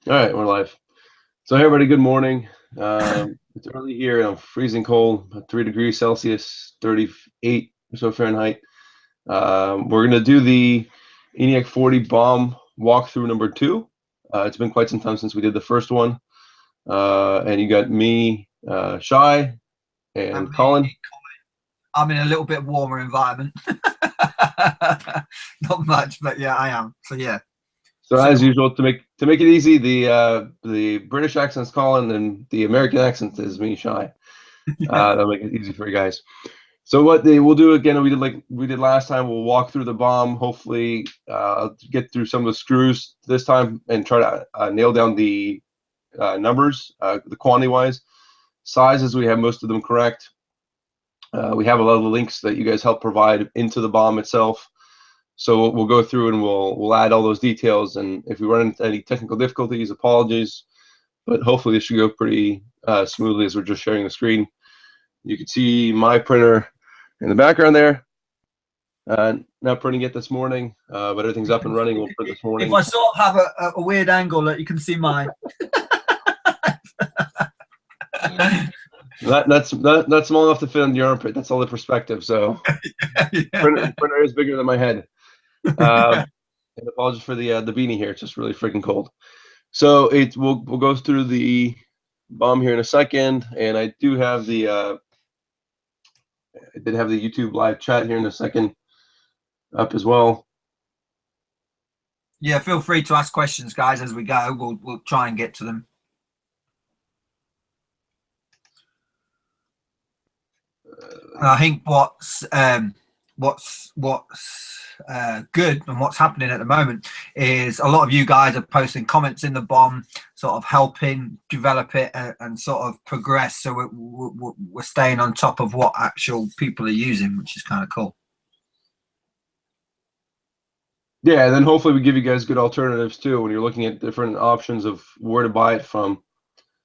All right, we're live. So, hey, everybody, good morning. It's early here, freezing cold, about 3 degrees Celsius, 38 or so Fahrenheit. We're going to do the ENIAC 40 bomb walkthrough number 2. It's been quite some time since we did the first one. And you got me, Shy, and Colin. I'm in a little bit warmer environment. Not much, but yeah, I am. So yeah. So as usual, to make it easy, the British accent's Colin, and the American accent is me, Shy. That'll make it easy for you guys. So what we'll do again, we did like we did last time. We'll walk through the bomb, hopefully get through some of the screws this time, and try to nail down the numbers, the quantity-wise. Sizes, we have most of them correct. We have a lot of the links that you guys help provide into the bomb itself. So we'll go through and we'll add all those details. And if we run into any technical difficulties, apologies. But hopefully this should go pretty smoothly as we're just sharing the screen. You can see my printer in the background there. Not printing it this morning, but everything's up and running. We'll print this morning. If I sort of have a weird angle, that you can see mine. That's not small enough to fit on your armpit. That's all the perspective. So Yeah. printer is bigger than my head. And apologies for the beanie here. It's just really freaking cold. So we'll go through the bomb here in a second, and I do have the I did have the YouTube live chat here in a second up as well. Yeah, feel free to ask questions, guys, as we go. We'll try and get to them. I think what's good and what's happening at the moment is a lot of you guys are posting comments in the bomb, sort of helping develop it and sort of progress. So we're staying on top of what actual people are using, which is kind of cool. Yeah, and then hopefully we give you guys good alternatives too when you're looking at different options of where to buy it from.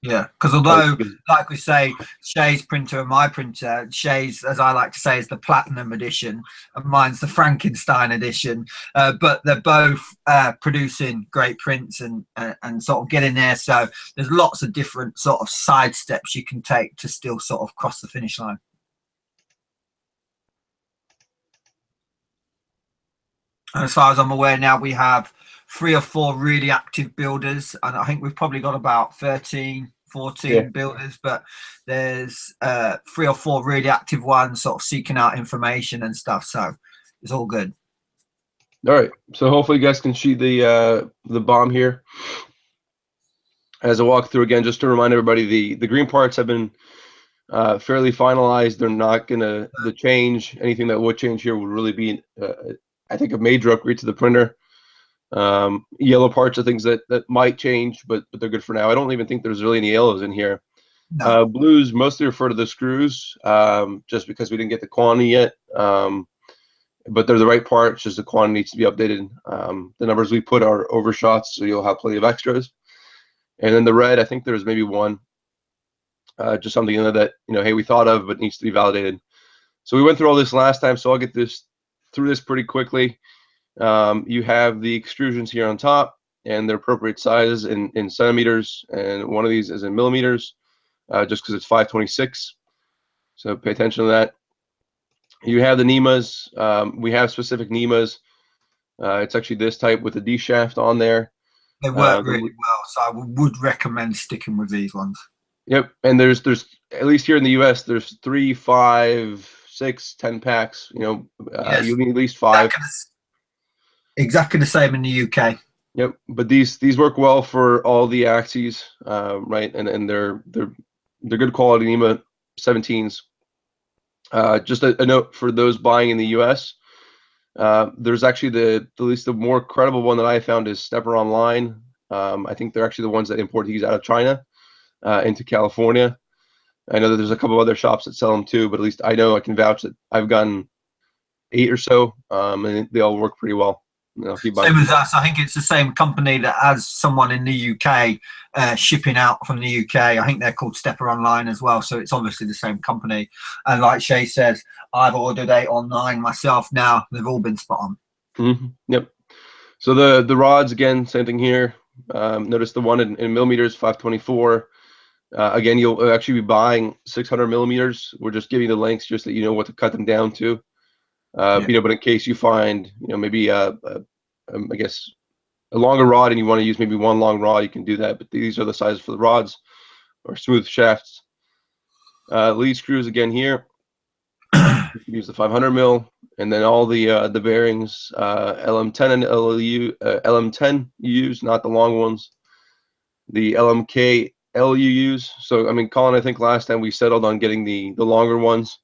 Yeah, because although, like we say, Shay's printer and my printer, Shay's, as I like to say, is the Platinum edition, and mine's the Frankenstein edition. But they're both producing great prints and sort of getting there. So there's lots of different sort of side steps you can take to still sort of cross the finish line. And as far as I'm aware now, we have 3 or 4 really active builders, and I think we've probably got about 13, 14 builders, but there's 3 or 4 really active ones sort of seeking out information and stuff, so it's all good. All right, so hopefully you guys can see the bomb here. As I walk through again, just to remind everybody, the green parts have been fairly finalized. They're not gonna change. Anything that would change here would really be I think a major upgrade to the printer. Yellow parts are things that might change, but they're good for now. I don't even think there's really any yellows in here. No. Blues mostly refer to the screws, just because we didn't get the quantity yet. But they're the right parts, just the quantity needs to be updated. The numbers we put are overshots, so you'll have plenty of extras. And then the red, I think there's maybe one, just something in there that, hey, we thought of, but needs to be validated. So we went through all this last time, so I'll get through this pretty quickly. You have the extrusions here on top and their appropriate sizes in centimeters, and one of these is in millimeters, just because it's 526. So pay attention to that. You have the NEMAs. We have specific NEMAs. It's actually this type with a D shaft on there. They work really well, so I would recommend sticking with these ones. Yep, and there's at least here in the US, there's 3, 5, 6, 10 packs. Yes. You need at least 5. Exactly the same in the UK. Yep, but these work well for all the axes, right? And they're good quality NEMA 17s. Just a note for those buying in the US. There's actually at least the more credible one that I found is Stepper Online. I think they're actually the ones that import these out of China into California. I know that there's a couple of other shops that sell them too, but at least I know I can vouch that I've gotten 8 or so, and they all work pretty well. Same as us. I think it's the same company that has someone in the UK shipping out from the UK. I think they're called Stepper Online as well, so it's obviously the same company. And like Shay says, I've ordered 8 or 9 myself now. They've all been spot on. Yep. So the rods, again, same thing here. Notice the one in millimeters, 524. Again, you'll actually be buying 600 millimeters. We're just giving you the lengths just that you know what to cut them down to. Yeah. But in case you find, maybe I guess a longer rod and you want to use maybe one long rod, you can do that. But these are the sizes for the rods or smooth shafts. Lead screws again here. You can use the 500 mil, and then all the bearings, LM10 and LM10 you use, not the long ones. The LMK L you use. So I mean, Colin, I think last time we settled on getting the longer ones.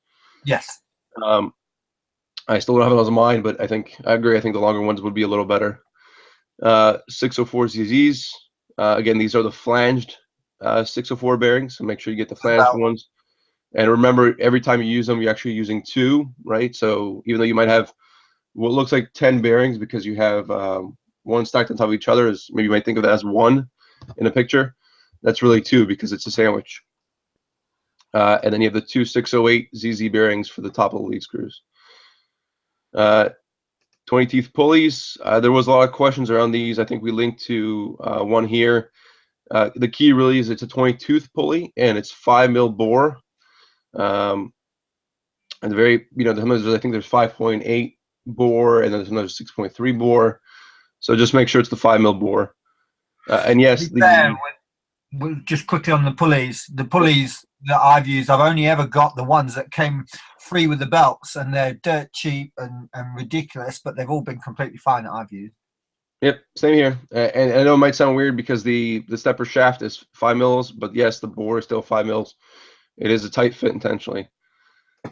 Yes. I still don't have those in mind, but I agree. I think the longer ones would be a little better. 604 ZZs. Again, these are the flanged 604 bearings, so make sure you get the flanged ones. And remember, every time you use them, you're actually using two, right? So even though you might have what looks like 10 bearings because you have one stacked on top of each other, is maybe you might think of that as one in a picture. That's really two because it's a sandwich. And then you have the two 608 ZZ bearings for the top of the lead screws. 20 teeth pulleys. There was a lot of questions around these. I think we linked to one here. The key really is it's a 20 tooth pulley and it's 5 mil bore. And the very, sometimes I think there's 5.8 bore and then there's another 6.3 bore. So just make sure it's the 5 mil bore. And yes, just quickly on the pulleys that I've used, I've only ever got the ones that came free with the belts, and they're dirt cheap and ridiculous, but they've all been completely fine that I've used. Yep, same here. And I know it might sound weird because the stepper shaft is 5 mils, but yes, the bore is still 5 mils. It is a tight fit intentionally.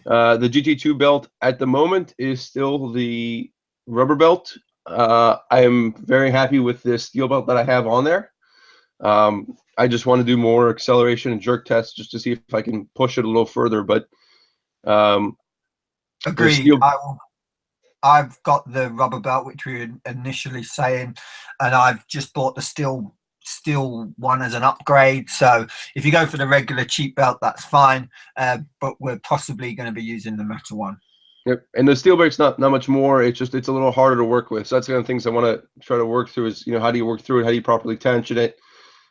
The GT2 belt at the moment is still the rubber belt. I am very happy with this steel belt that I have on there. I just want to do more acceleration and jerk tests just to see if I can push it a little further. But agreed. I've got the rubber belt, which we were initially saying, and I've just bought the steel one as an upgrade. So if you go for the regular cheap belt, that's fine. But we're possibly going to be using the metal one. Yep. And the steel brake's not much more. It's a little harder to work with. So that's the kind of things I want to try to work through is, how do you work through it? How do you properly tension it?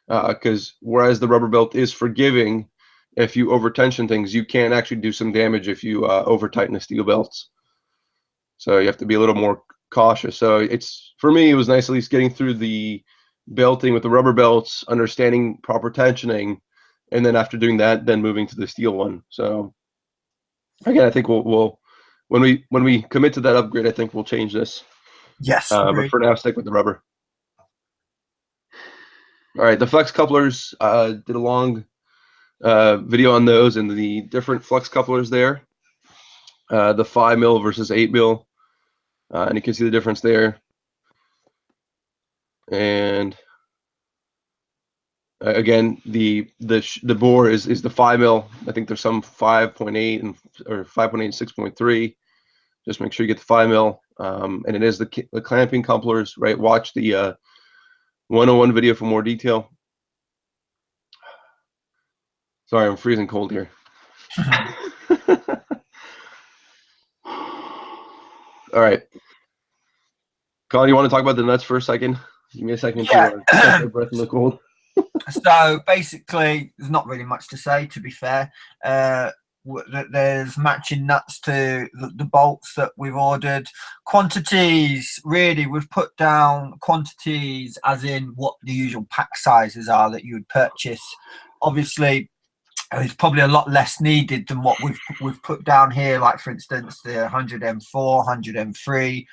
Because whereas the rubber belt is forgiving, if you over tension things, you can actually do some damage if you over tighten the steel belts. So you have to be a little more cautious. So for me, it was nice at least getting through the belting with the rubber belts, understanding proper tensioning, and then after doing that, then moving to the steel one. So again, I think we'll when we commit to that upgrade, I think we'll change this. Yes. But for now, stick with the rubber. All right, the flex couplers, did a long video on those and the different flex couplers there. The 5 mil versus 8 mil, and you can see the difference there. And again, the bore is the 5 mil. I think there's some 5.8 or 5.8 and 6.3. Just make sure you get the 5 mil. And it is the clamping couplers, right? Watch the 101 video for more detail. Sorry, I'm freezing cold here. All right. Colin, you want to talk about the nuts for a second? Give me a second to catch my breath in the cold. So basically, there's not really much to say, to be fair. There's matching nuts to the bolts that we've ordered. Quantities, really, we've put down quantities as in what the usual pack sizes are that you would purchase. Obviously, it's probably a lot less needed than what we've put down here, like for instance the 100 M4, 100 M3,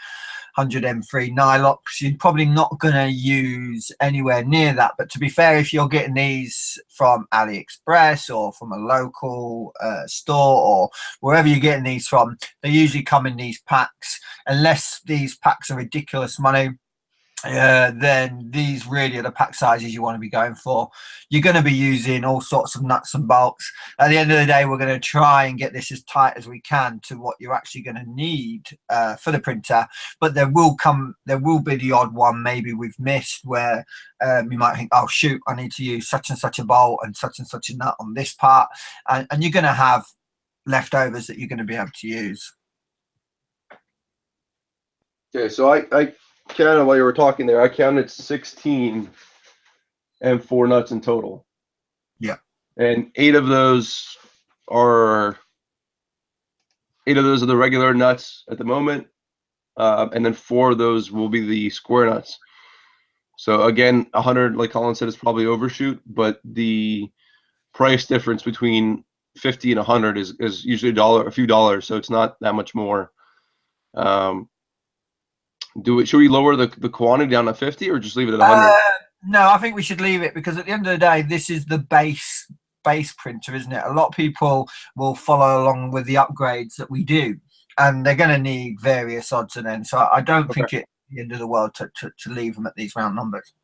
100 M3 Nylox. You're probably not going to use anywhere near that. But to be fair, if you're getting these from AliExpress or from a local store or wherever you're getting these from, they usually come in these packs. Unless these packs are ridiculous money, then these really are the pack sizes you want to be going for. You're going to be using all sorts of nuts and bolts. At the end of the day, we're going to try and get this as tight as we can to what you're actually going to need for the printer. But there will be the odd one maybe we've missed where you might think, oh shoot, I need to use such and such a bolt and such a nut on this part, and you're going to have leftovers that you're going to be able to use. Okay, so I counted while you were talking there. I counted 16 M4 nuts in total. Yeah. And 8 of those are the regular nuts at the moment, and then 4 of those will be the square nuts. So again, 100, like Colin said, is probably overshoot, but the price difference between 50 and 100 is usually a few dollars, so it's not that much more. Should we lower the quantity down to 50 or just leave it at 100? No, I think we should leave it, because at the end of the day, this is the base printer, isn't it? A lot of people will follow along with the upgrades that we do, and they're going to need various odds and ends. So I don't think it's the end of the world to leave them at these round numbers.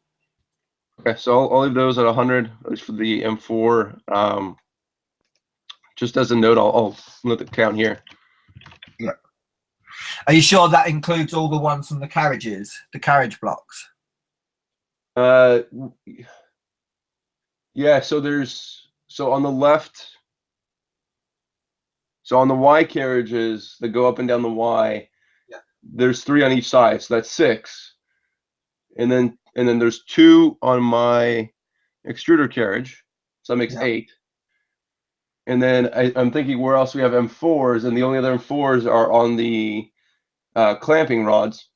Okay, so I'll leave those at 100, at least for the M4. Just as a note, I'll let the count here. Yeah. Are you sure that includes all the ones from the carriages, the carriage blocks? Yeah, so on the left, so on the Y carriages that go up and down the Y, yeah, there's 3 on each side, so that's 6. And then there's 2 on my extruder carriage, so that makes 8. And then I'm thinking where else we have M4s, and the only other M4s are on the clamping rods.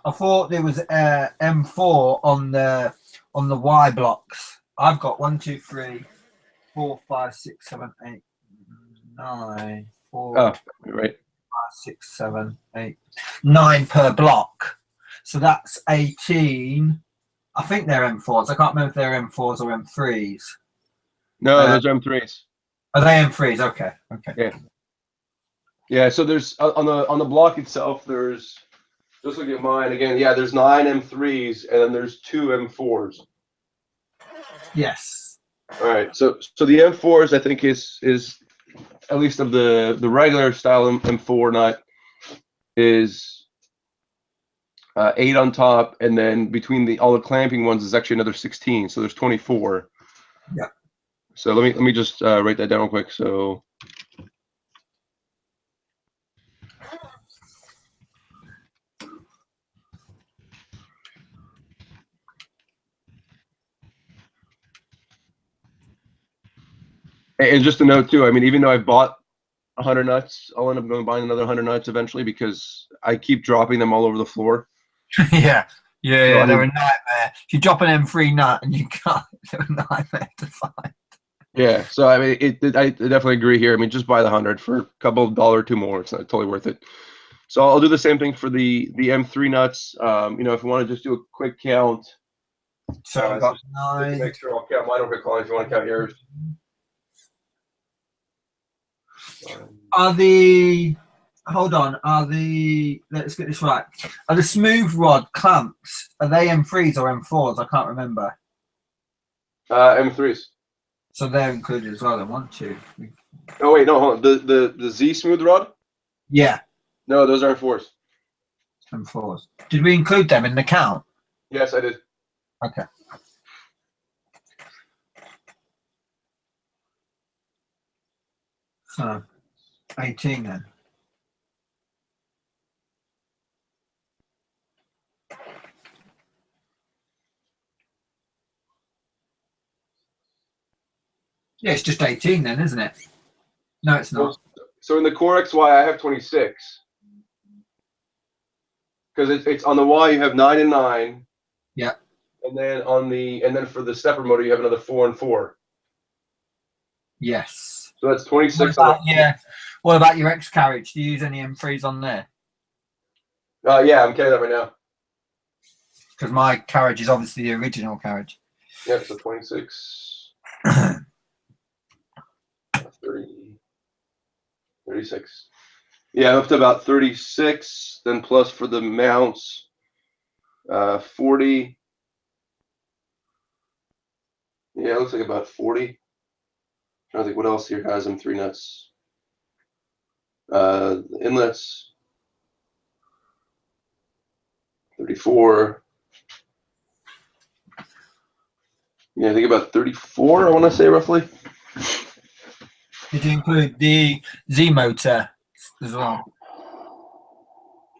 I thought there was M4 on the Y blocks. I've got 1, 2, 3, 4, 5, 6, 7, 8, 9, 4. Oh, right. 5, 6, 7, 8, 9 per block. So that's 18. I think they're M4s. I can't remember if they're M4s or M3s. No, those are M3s. Are they M3s? Okay. Okay. Yeah. Yeah. So there's on the block itself, there's, just look at mine again. Yeah, there's 9 M3s and then there's 2 M4s. Yes. All right. So the M4s I think is at least of the regular style M4 nut is 8 on top, and then between all the clamping ones is actually another 16. So there's 24. Yeah. So let me just write that down real quick. So and just a note too, I mean, even though I've bought 100 nuts, I'll end up going buying another 100 nuts eventually because I keep dropping them all over the floor. Yeah. Yeah, So, they're a nightmare. If you drop an M3 nut and you can't, they're a nightmare to find. Yeah, so I mean, I definitely agree here. I mean, just buy the 100 for a couple $1 or 2 more. It's not totally worth it. So I'll do the same thing for the M3 nuts. You know, if you want to just do a quick count. So I've got 9. To make sure I'll count mine over, Colin, if you want to count yours. Let's get this right. Are the smooth rod clamps, are they M3s or M4s? I can't remember. M3s. So they're included as well. I want to. Oh wait, no, hold on. The Z smooth rod? Yeah. No, those are M4s. M4s. Did we include them in the count? Yes, I did. Okay. So 18 then. Yeah, it's just 18 then, isn't it? No, it's not. So in the Core XY, I have 26. Because it's on the Y, you have 9 and 9. Yeah. And then for the stepper motor, you have another 4 and 4. Yes. So that's 26. Yeah. What about your X carriage? Do you use any M3s on there? Yeah, I'm carrying that right now. Because my carriage is obviously the original carriage. Yeah, so 26. 30, 36. Yeah, I'm up to about 36. Then plus for the mounts, 40. Yeah, it looks like about 40. I think what else here has them 3 nuts. Inlets, 34. Yeah, I think about 34, I want to say roughly. Did you include the Z motor as well?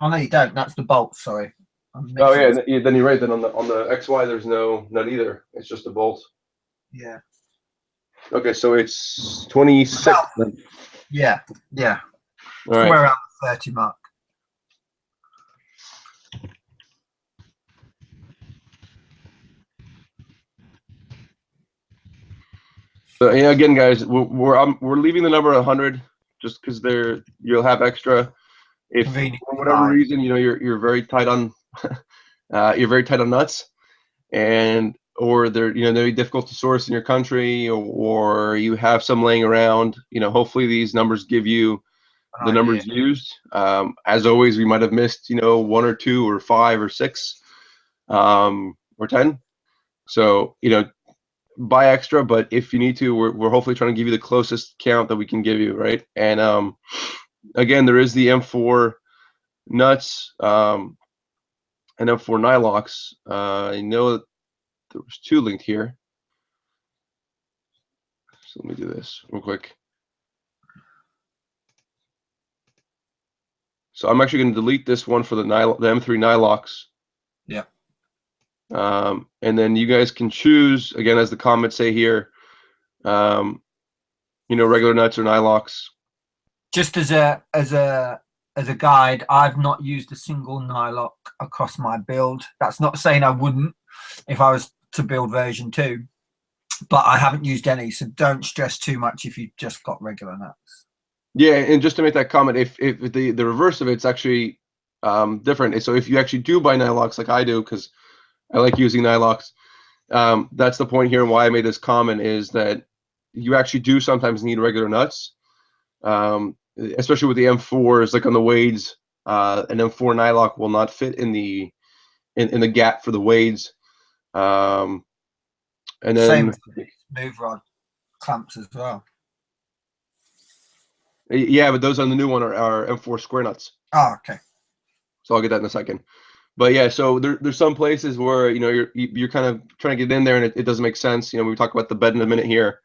Oh no, you don't. That's the bolt. Sorry. Oh yeah, then you're right. Then on the XY, there's no nut either. It's just a bolt. Yeah. Okay, so it's 26 then. Yeah. All Somewhere right. around the 30 mark. So yeah, again, guys, we're leaving the number 100 just because you'll have extra if Convenient for whatever reason you're very tight on you're very tight on nuts, and or they're they're difficult to source in your country, or you have some laying around. Hopefully these numbers give you the numbers used. As always, we might have missed one or two or five or six or 10. So buy extra, but if you need to, we're hopefully trying to give you the closest count that we can give you, right? And again, there is the M4 nuts and M4 Nylox. I know there was two linked here, so let me do this real quick. So I'm actually going to delete this one for the M3 Nylox. Yeah. And then you guys can choose, again, as the comments say here, regular nuts or Nylox. Just as a guide, I've not used a single Nylock across my build. That's not saying I wouldn't if I was to build version 2, but I haven't used any, so don't stress too much if you've just got regular nuts. Yeah, and just to make that comment, if the reverse of it's actually different. So if you actually do buy Nylox like I do, because I like using Nylox, that's the point here, and why I made this comment is that you actually do sometimes need regular nuts, especially with the M4s, like on the Wades. An M4 Nylock will not fit in the gap for the Wades. And then same with the smooth rod clamps as well. Yeah, but those on the new one are M4 square nuts. Oh, okay. So I'll get that in a second. But yeah, so there's some places where you're kind of trying to get in there and it doesn't make sense. We talk about the bed in a minute here.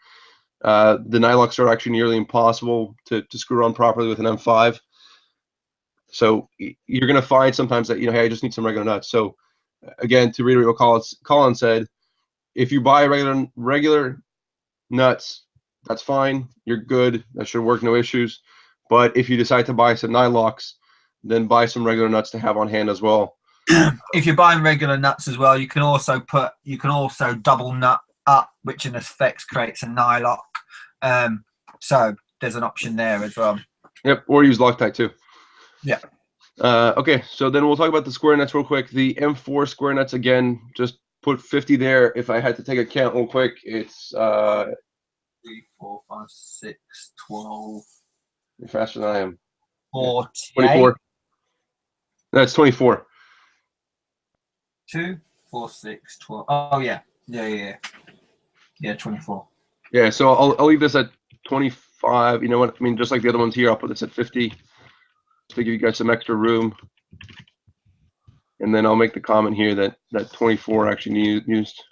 The Nylox are actually nearly impossible to screw on properly with an M5. So you're gonna find sometimes that hey, I just need some regular nuts. So again, to reiterate what Colin said, if you buy regular nuts, that's fine. You're good. That should work, no issues. But if you decide to buy some Nylox, then buy some regular nuts to have on hand as well. If you're buying regular nuts as well, you can also double nut up, which in effect creates a Nylock. So there's an option there as well. Yep, or use Loctite too. Yeah. Okay, so then we'll talk about the square nuts real quick. The M4 square nuts, again, just put 50 there. If I had to take a count real quick, it's 3, 4, 5, 6, 12. You're faster than I am. 24. That's 24. 2, 4, 6, 12. Oh yeah. Yeah, 24. Yeah, so I'll leave this at 25. You know what? I mean, just like the other ones here, I'll put this at 50 to give you guys some extra room. And then I'll make the comment here that 24 actually used.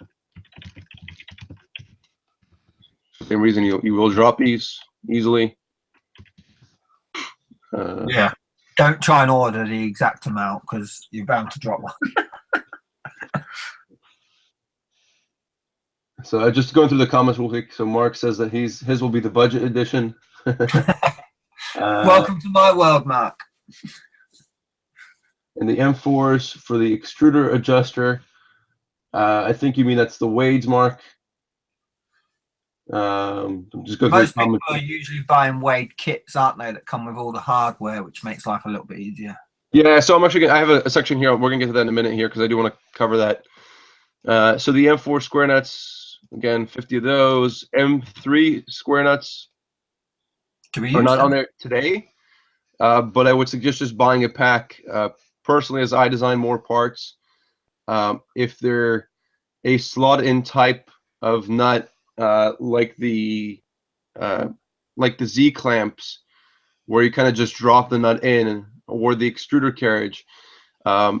Same reason you will drop these easily. Yeah. Don't try and order the exact amount because you're bound to drop one. So just going through the comments real quick. So Mark says that his will be the budget edition. Welcome to my world, Mark. And the M4s for the extruder adjuster. I think you mean that's the Wades, Mark. Just go Most through people are usually buying Wade kits, aren't they, that come with all the hardware, which makes life a little bit easier. Yeah, so I'm actually I have a section here. We're gonna get to that in a minute here because I do want to cover that. So the M4 square nuts, again, 50 of those. M3 square nuts are not on there today, but I would suggest just buying a pack. Personally, as I design more parts, if they're a slot-in type of nut, like the Z clamps, where you kind of just drop the nut in, or the extruder carriage.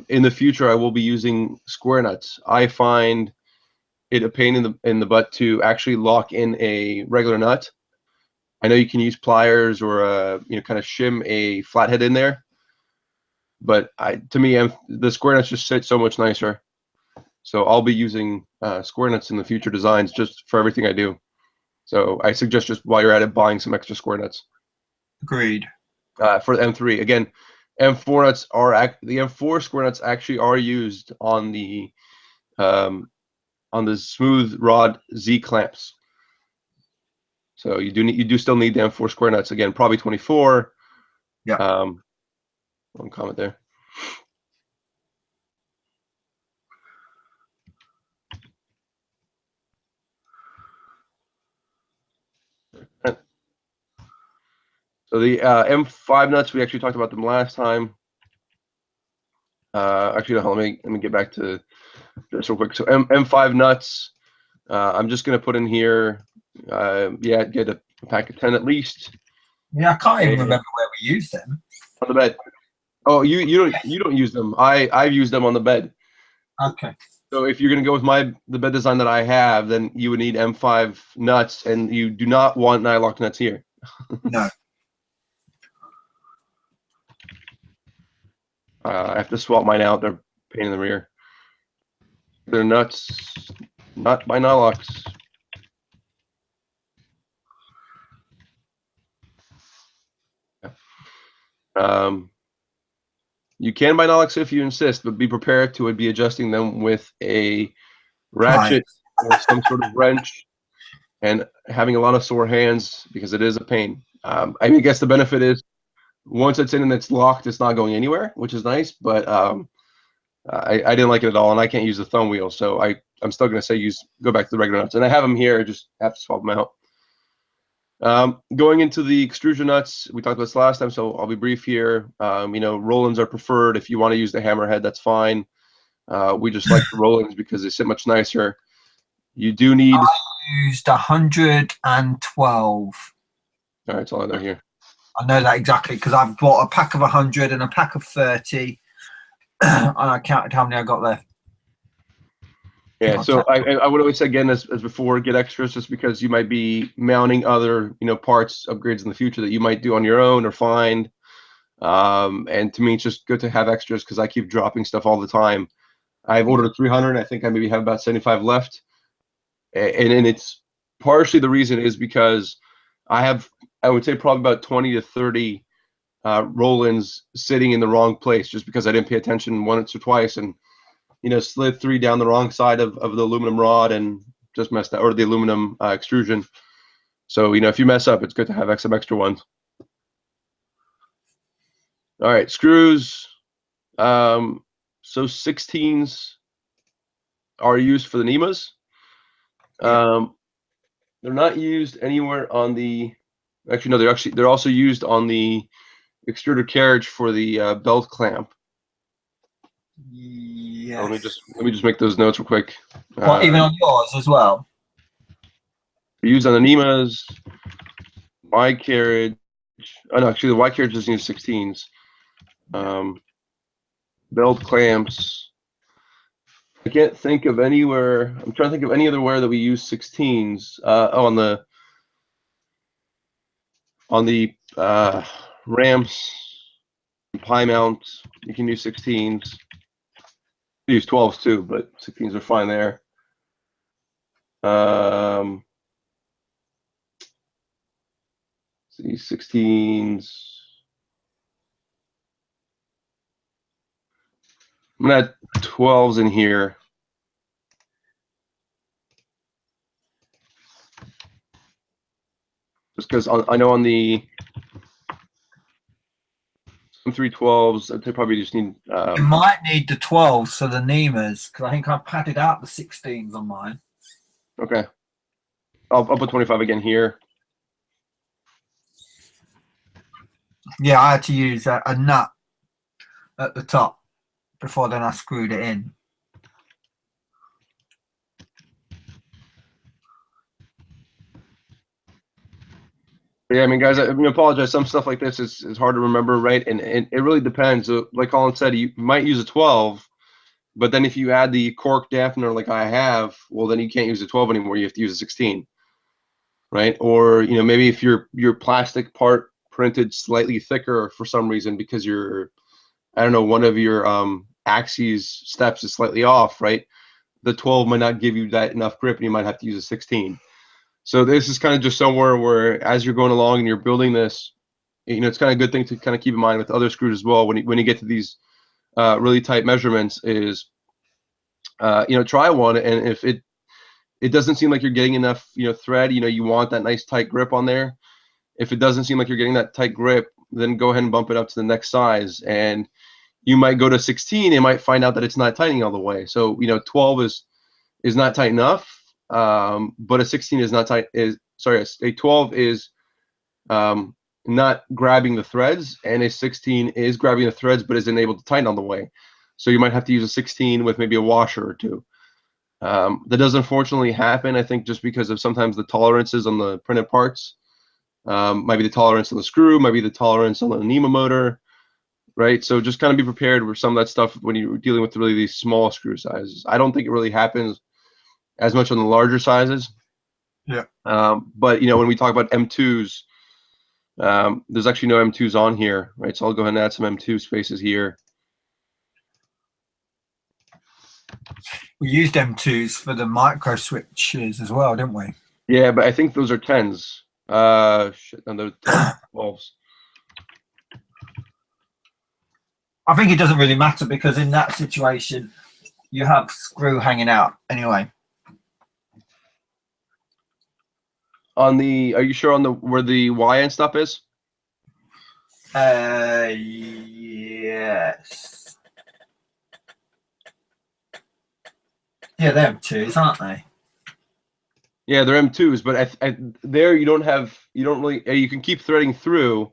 In the future, I will be using square nuts. I find it a pain in the butt to actually lock in a regular nut. I know you can use pliers or kind of shim a flathead in there, But to me, the square nuts just sit so much nicer. So I'll be using square nuts in the future designs just for everything I do. So I suggest just while you're at it, buying some extra square nuts. Agreed. For the M3, again, M4 nuts are the M4 square nuts actually are used on the smooth rod Z clamps. So you do still need the M4 square nuts. Again, probably 24. Yeah. One comment there. So the M5 nuts, we actually talked about them last time. Actually, no, let me get back to this real quick. So M5 nuts, I'm just gonna put in here. Yeah, get a pack of 10 at least. Yeah, I can't even remember where we used them. On the bed. Oh, you don't use them. I've used them on the bed. Okay. So if you're gonna go with the bed design that I have, then you would need M5 nuts, and you do not want nylock nuts here. No. I have to swap mine out. They're a pain in the rear. They're nuts, not by nylocks. You can buy nylocks if you insist, but be prepared to be adjusting them with a ratchet or some sort of wrench, and having a lot of sore hands because it is a pain. I guess the benefit is once it's in and it's locked, it's not going anywhere, which is nice. But I didn't like it at all, and I can't use the thumb wheel, so I'm still going to say go back to the regular nuts, and I have them here. Just have to swap them out. Going into the extrusion nuts, we talked about this last time, so I'll be brief here. Rollins are preferred. If you want to use the hammerhead, that's fine. We just like the Rollins because they sit much nicer. You do need. I used 112. All right, it's all in there here. I know that exactly because I've bought a pack of 100 and a pack of 30, and I counted how many I got left. Yeah, so I would always say again, as before, get extras just because you might be mounting other parts upgrades in the future that you might do on your own or find. And to me, it's just good to have extras because I keep dropping stuff all the time. I've ordered 300. I think I maybe have about 75 left, and it's partially the reason is because I would say probably about 20 to 30 roll-ins sitting in the wrong place just because I didn't pay attention once or twice and slid 3 down the wrong side of the aluminum rod and just messed up, or the aluminum extrusion. So if you mess up, it's good to have some extra ones. All right, screws. So 16s are used for the NEMAs. They're not used anywhere on the. Actually, no. They're also used on the extruder carriage for the belt clamp. Yes. Let me just make those notes real quick. Well, even on yours as well. Used on the NEMAs, Y carriage. Oh no, actually the Y carriage doesn't use 16s. Belt clamps. I can't think of anywhere. I'm trying to think of any other wear that we use 16s. On the ramps, pie mount, you can use 16s. You use 12s too, but 16s are fine there. See 16s. I'm gonna add 12s in here. Just because I know on the 312s, they probably just need. You might need the 12s for the NEMAs because I think I padded out the 16s on mine. Okay. I'll put 25 again here. Yeah, I had to use a nut at the top before then I screwed it in. Yeah, I mean, guys, I apologize. Some stuff like this is hard to remember, right? And it really depends. Like Colin said, you might use a 12, but then if you add the cork dampener like I have, well, then you can't use a 12 anymore. You have to use a 16, right? Or maybe if your plastic part printed slightly thicker for some reason because you're I don't know, one of your axes steps is slightly off, right? The 12 might not give you that enough grip, and you might have to use a 16. So this is kind of just somewhere where, as you're going along and you're building this, it's kind of a good thing to kind of keep in mind with other screws as well. When you get to these really tight measurements, is try one, and if it doesn't seem like you're getting enough thread, you want that nice tight grip on there. If it doesn't seem like you're getting that tight grip, then go ahead and bump it up to the next size, and you might go to 16 and might find out that it's not tightening all the way. So 12 is not tight enough, but a 16 is not tight. A 12 is not grabbing the threads, and a 16 is grabbing the threads but isn't able to tighten all the way. So you might have to use a 16 with maybe a washer or two. That does unfortunately happen, I think, just because of sometimes the tolerances on the printed parts. Might be the tolerance on the screw, might be the tolerance on the NEMA motor, right? So just kind of be prepared with some of that stuff when you're dealing with really these small screw sizes. I don't think it really happens as much on the larger sizes. Yeah. But when we talk about M2s, there's actually no M2s on here, right? So I'll go ahead and add some M2 spaces here. We used M2s for the micro switches as well, didn't we? Yeah, but I think those are 10s. Shit, no, they're 10s, 12s. I think it doesn't really matter, because in that situation, you have screw hanging out anyway. Are you sure on where the Y end stop is? Yes. Yeah, they're M2s, aren't they? Yeah, they're M2s, but there you don't really, you can keep threading through.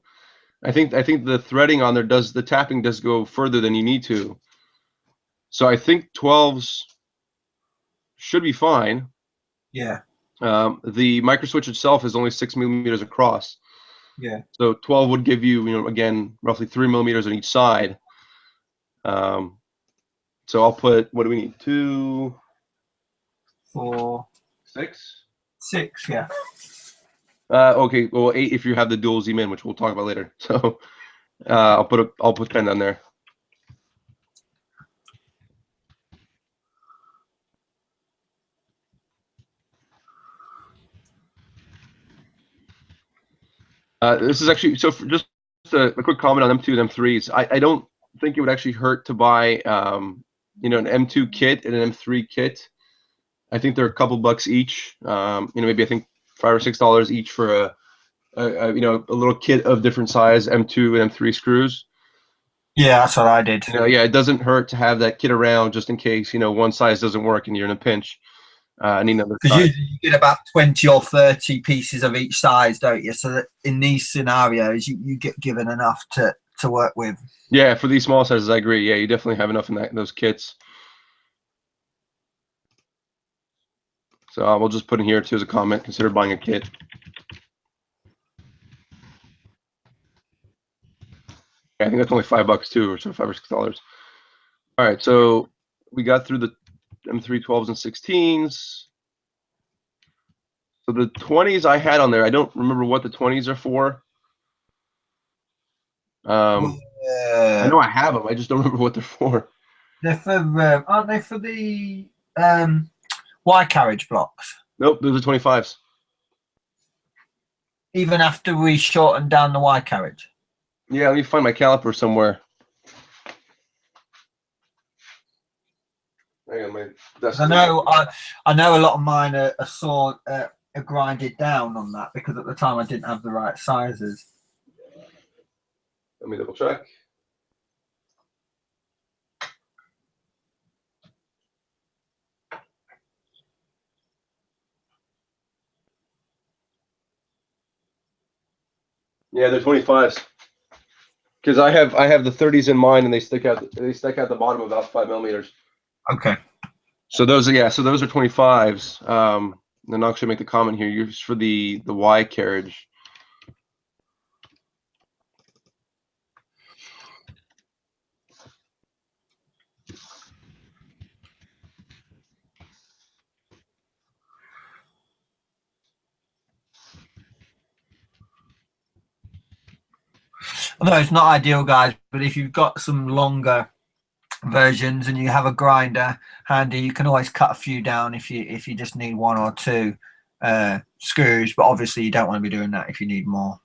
I think the threading on there the tapping does go further than you need to. So I think 12s should be fine. Yeah. The micro switch itself is only 6 millimeters across. Yeah. So 12 would give you, again, roughly 3 millimeters on each side. So I'll put, what do we need? 2, 4, 6, 6. Yeah. Okay, well 8 if you have the dual Z-Min, which we'll talk about later. So I'll put 10 down there. This is actually, so for just a quick comment on M2 and M3s. I don't think it would actually hurt to buy an M2 kit and an M3 kit. I think they're a couple bucks each. Maybe I think $5 or $6 each for a little kit of different size M2 and M3 screws. Yeah, that's what I did. Yeah, it doesn't hurt to have that kit around just in case one size doesn't work and you're in a pinch. I need another size. Because you get about 20 or 30 pieces of each size, don't you? So that in these scenarios, you get given enough to work with. Yeah, for these small sizes, I agree. Yeah, you definitely have enough in those kits. So we'll just put in here too as a comment. Consider buying a kit. Yeah, I think that's only $5 too, or so $5 or $6. All right, so we got through the M3 12s and 16s. So the 20s I had on there, I don't remember what the 20s are for. I know I have them. I just don't remember what they're for. They're for, aren't they for the Y carriage blocks? Nope, those are 25s. Even after we shortened down the Y carriage? Yeah, let me find my caliper somewhere. Hang on, my desk. I know a lot of mine are grinded down on that, because at the time I didn't have the right sizes. Let me double check. Yeah, they're 25s. Because I have the 30s in mine, and they stick out the bottom about 5 millimeters. Okay. So those are 25s. Then I'll actually make the comment here. Used for the Y carriage. No, it's not ideal, guys. But if you've got some longer versions and you have a grinder handy, you can always cut a few down if you just need one or two screws. But obviously, you don't want to be doing that if you need more.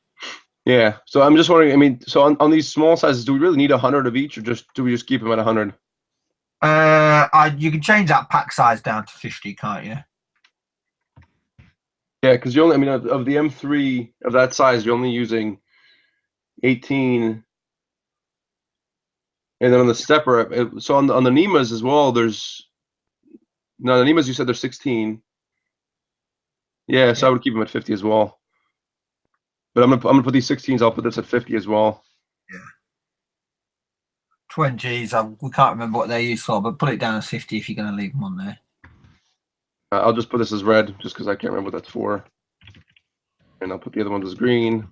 Yeah. So I'm just wondering. I mean, so on these small sizes, do we really need 100 of each, or do we just keep them at 100? You can change that pack size down to 50, can't you? Yeah, because you only, I mean, of the M3 of that size, you're only using 18. And then on the stepper, so on the NEMAs as well, the NEMAs you said they're 16. Yeah, so I would keep them at 50 as well. But I'm gonna put these 16s. I'll put this at 50 as well. Yeah. 20s, we can't remember what they're used for, but put it down as 50 if you're going to leave them on there. I'll just put this as red, just because I can't remember what that's for. And I'll put the other ones as green.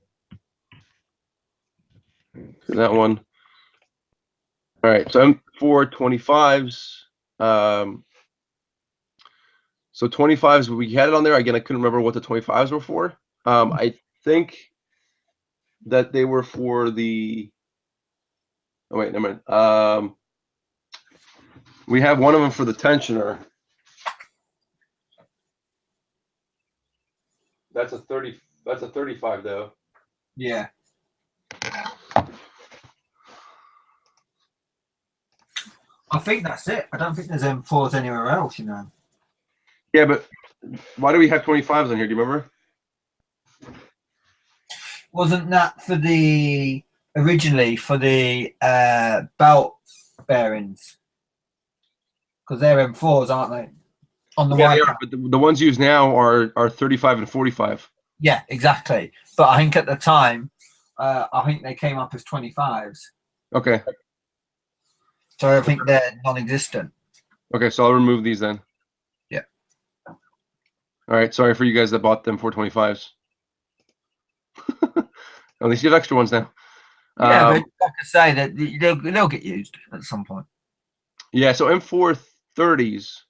For that one. All right, so M4 25s. So 25s, we had it on there. Again, I couldn't remember what the 25s were for. I think that they were for the. Oh wait, never mind. We have one of them for the tensioner. That's a 30. That's a 35 though. Yeah. I think that's it. I don't think there's M4s anywhere else, you know. Yeah, but why do we have 25s on here? Do you remember? Wasn't that for originally for the belt bearings? Because they're M4s, aren't they? On the Yeah, Y-cap. but the ones used now are 35 and 45. Yeah, exactly. But I think at the time, I think they came up as 25s. Okay. So I think they're non-existent. Okay, so I'll remove these then. Yeah. All right. Sorry for you guys that bought them 425s. At least you have extra ones now. Yeah, but like I say, that they'll get used at some point. Yeah. So M430s.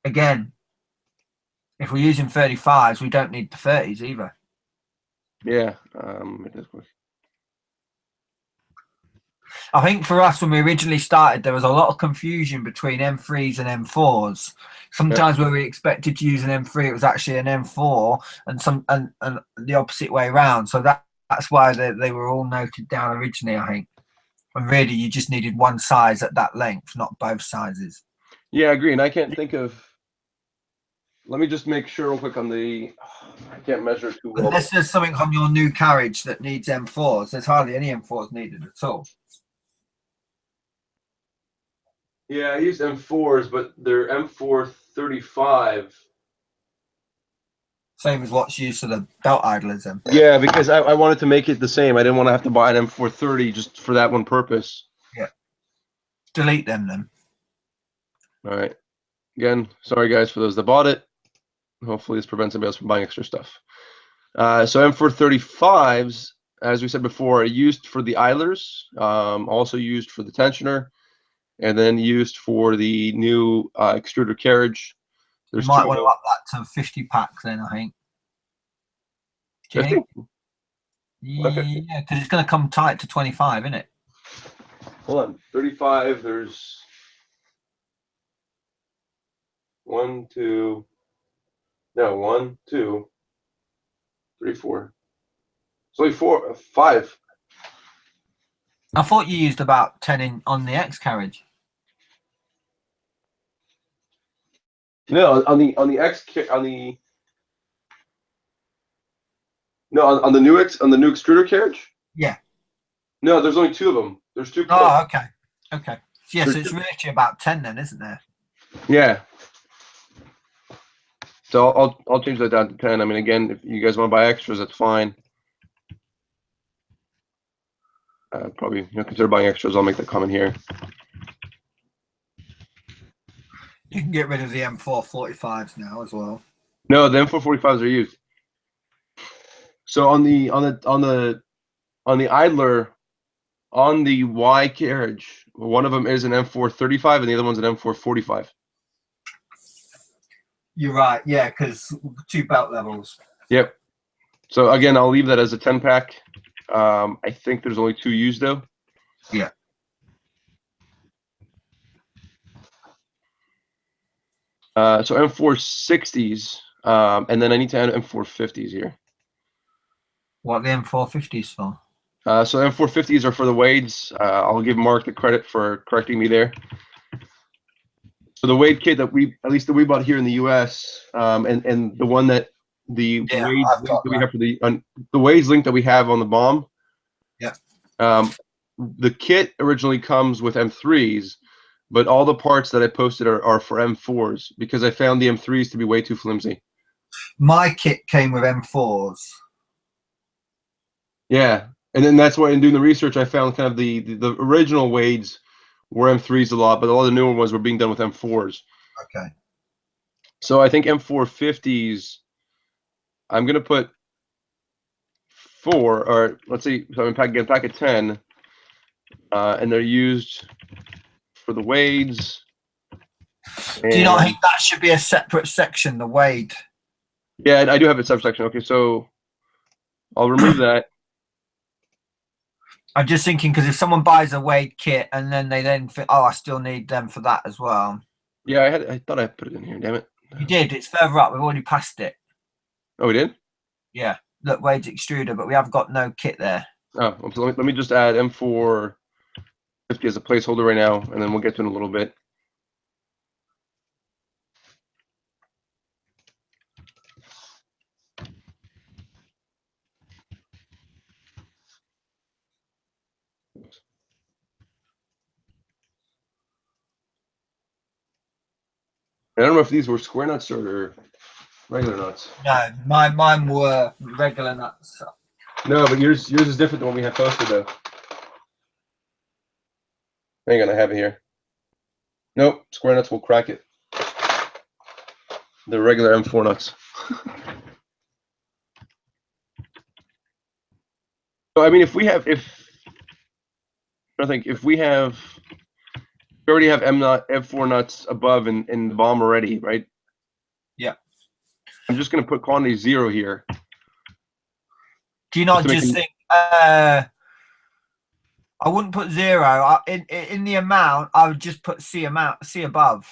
Again, if we're using 35s, we don't need the 30s either. Yeah. I think for us, when we originally started, there was a lot of confusion between M3s and M4s. Sometimes when we expected to use an M3, it was actually an M4, and the opposite way around. So that's why they were all noted down originally, I think. And really, you just needed one size at that length, not both sizes. Yeah, I agree. And I can't think of. Let me just make sure real quick on the. I can't measure too well. Unless there's something on your new carriage that needs M4s, there's hardly any M4s needed at all. Yeah, I use M4s, but they're M435. Same as what's used for the belt idlers then. Yeah, because I wanted to make it the same. I didn't want to have to buy an M430 just for that one purpose. Yeah. Delete them then. All right. Again, sorry guys for those that bought it. Hopefully this prevents somebody else from buying extra stuff. So M435s, as we said before, are used for the idlers, also used for the tensioner, and then used for the new extruder carriage. You might want to up that to 50 packs then, I think. Do you think? Yeah, because it's going to come tight to 25, isn't it? Hold on. 35, there's 1, 2, 3, 4. It's only 5. I thought you used about 10 on the X carriage. No, on the new extruder carriage. Yeah. No, there's only 2 of them. There's 2. Oh, okay. Okay. Yeah, so it's really about 10 then, isn't there? Yeah. So I'll change that down to 10. I mean, again, if you guys want to buy extras, that's fine. Probably consider buying extras. I'll make that comment here. You can get rid of the M445s now as well. No, the M445s are used. So on the idler, on the Y carriage, one of them is an M435 and the other one's an M445. You're right, yeah, because 2 belt levels. Yep. So again, I'll leave that as a 10 pack. I think there's only 2 used though. Yeah. So M460s, and then I need to add M450s here. What the M450s for? So M450s are for the Wades. I'll give Mark the credit for correcting me there. So the Wade kit that at least that we bought here in the U.S., and the one that the Wades link that we have for the Wades link that we have on the BOM. Yeah. The kit originally comes with M3s, but all the parts that I posted are for M4s because I found the M3s to be way too flimsy. My kit came with M4s. Yeah, and then that's why in doing the research, I found kind of the original Wades were M3s a lot, but a lot of the newer ones were being done with M4s. Okay. So I think M450s, I'm gonna put 4, or let's see, so I'm again packet 10, and they're used for the Wades. Do you not think that should be a separate section, the Wade? Yeah, I do have a subsection. Okay, so I'll remove that. I'm just thinking because if someone buys a Wade kit and then they think, oh, I still need them for that as well. Yeah, I thought I put it in here. Damn it. You did. It's further up. We've already passed it. Oh, we did? Yeah. Look, Wade's extruder, but we have got no kit there. Oh, so let me just add M450 as a placeholder right now, and then we'll get to it in a little bit. I don't know if these were square nuts or regular nuts. No, mine were regular nuts. No, but yours is different than what we have posted though. Hang on, I have it here. Nope, square nuts will crack it. The regular M4 nuts. So I mean, if we already have M4 nuts above in the BOM already, right? Yeah. I'm just gonna put quantity 0 here. Do you not just think? I wouldn't put 0 in the amount. I would just put C above,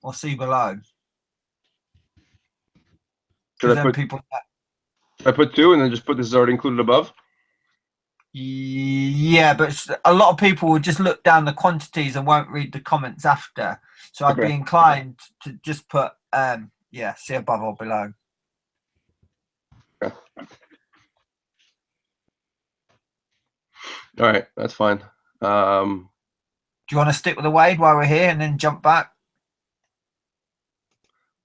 or C below. Should I put 2 and then just put this is already included above? Yeah, but a lot of people will just look down the quantities and won't read the comments after. So I'd be inclined to just put yeah, C above or below. Okay. All right, that's fine. Do you want to stick with the Wade while we're here and then jump back?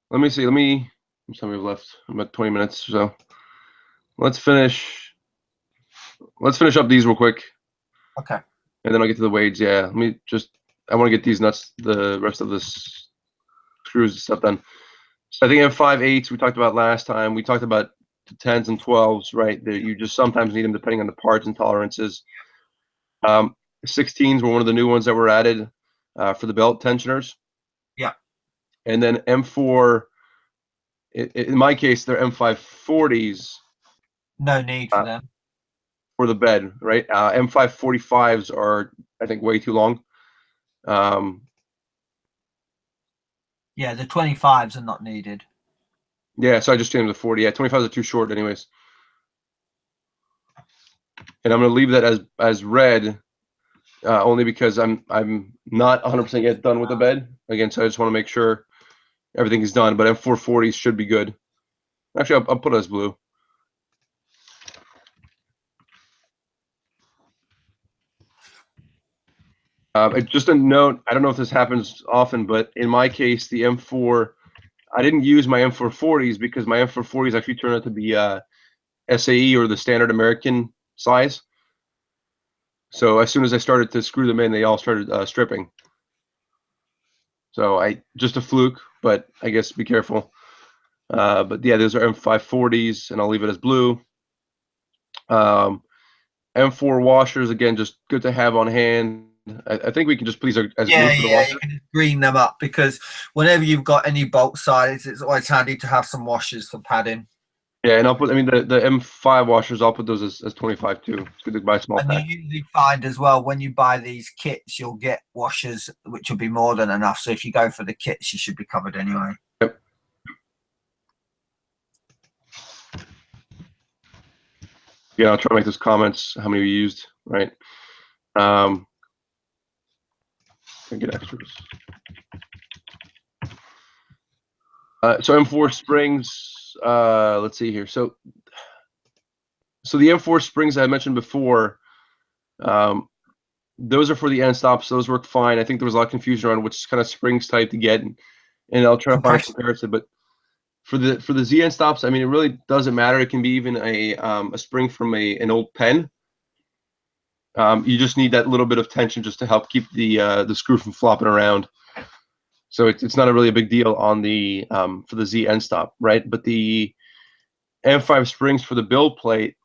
Let me see. How many we've left? About 20 minutes. So let's finish up these real quick. Okay. And then I'll get to the Wades. Yeah. I want to get these nuts, the rest of this screws and stuff done. So I think M5/8s we talked about last time. We talked about the 10s and 12s, right? You just sometimes need them depending on the parts and tolerances. 16s were one of the new ones that were added for the belt tensioners. Yeah. And then M4, in my case, they're M540s. No need for them. For the bed, right? M545s are, I think, way too long. Yeah, the 25s are not needed. Yeah, so I just changed them to 40. Yeah, 25s are too short anyways. And I'm going to leave that as red, only because I'm not 100% yet done with the bed. Again, so I just want to make sure everything is done. But M440s should be good. Actually, I'll put it as blue. Just a note, I don't know if this happens often, but in my case, the M4, I didn't use my M440s because my M440s actually turned out to be SAE, or the standard American size. So as soon as I started to screw them in, they all started stripping. So just a fluke, but I guess be careful. But yeah, those are M540s, and I'll leave it as blue. M4 washers, again, just good to have on hand. I think we can just please as blue for the washer. You can just green them up, because whenever you've got any bolt size, it's always handy to have some washers for padding. Yeah, and I'll put. I mean, the M5 washers. I'll put those as 25 too. It's good to buy a small And you pack. usually find as well when you buy these kits, you'll get washers, which will be more than enough. So if you go for the kits, you should be covered anyway. Yep. Yeah, I'll try to make those comments. How many we used, right? And get extras. So M4 springs. Let's see here. So the M4 springs I mentioned before. Those are for the end stops. Those work fine. I think there was a lot of confusion around which kind of springs type to get, and I'll try to find a comparison. But for the Z end stops, I mean, it really doesn't matter. It can be even a spring from an old pen. You just need that little bit of tension just to help keep the screw from flopping around. So it's not a really a big deal on the for the Z end stop, right? But the M5 springs for the build plate,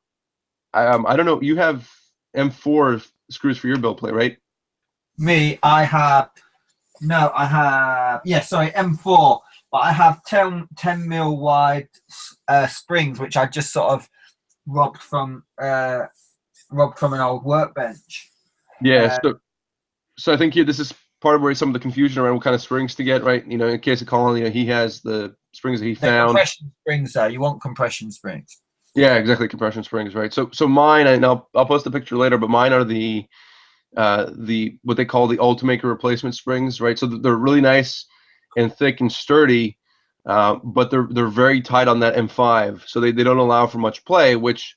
I don't know. You have M4 screws for your build plate, right? Me, I have sorry, M4, but I have 10 mil wide springs, which I just sort of robbed from an old workbench. Yeah. So I think here this is part of where some of the confusion around what kind of springs to get, right? You know, in case of Colin, you know, he has the springs that he found. Compression springs, though. You want compression springs. Yeah, exactly, compression springs, right? So mine, and I'll post a picture later, but mine are the what they call the Ultimaker replacement springs, right? So they're really nice and thick and sturdy, but they're very tight on that M5, so they don't allow for much play, which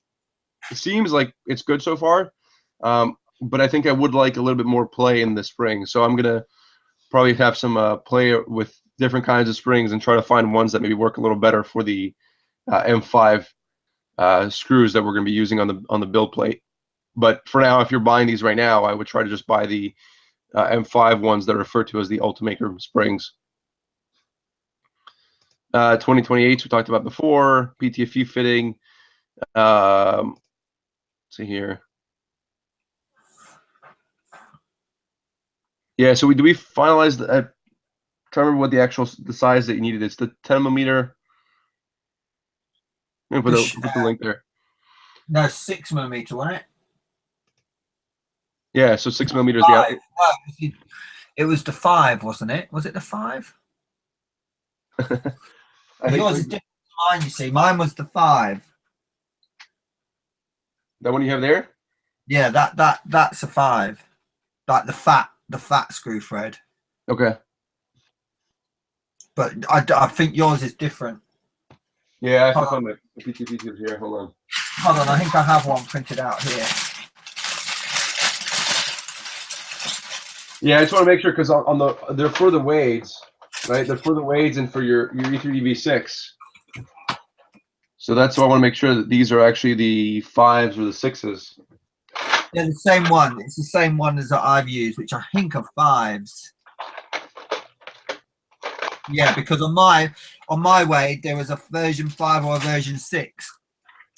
seems like it's good so far. But I think I would like a little bit more play in the spring, so I'm gonna probably have some play with different kinds of springs and try to find ones that maybe work a little better for the M5 screws that we're going to be using on the build plate. But for now, if you're buying these right now, I would try to just buy the M5 ones that are referred to as the Ultimaker springs. 2028 we talked about before. PTFE fitting. Let's see here. Yeah, so we finalize the. I can't remember what the size that you needed. It's the 10 millimeter. I'm gonna put the link there. No, 6 millimeter, wasn't it? Yeah, so 6 millimeters. It was the 5, wasn't it? Was it the 5? Yours is different to mine, you see. Mine was the 5. That one you have there? Yeah, that's a 5. Like the fat screw thread. Okay. But I think yours is different. Yeah, I have my PTFE tubes here. Hold on. Hold on, I think I have one printed out here. Yeah, I just want to make sure because on they're for the Wades, right? They're for the Wades and for your E3DV6. So that's why I want to make sure that these are actually the 5s or the 6s. Yeah, the same one. It's the same one as that I've used, which I think are 5s. Yeah, because on my Wade there was a version 5 or a version 6,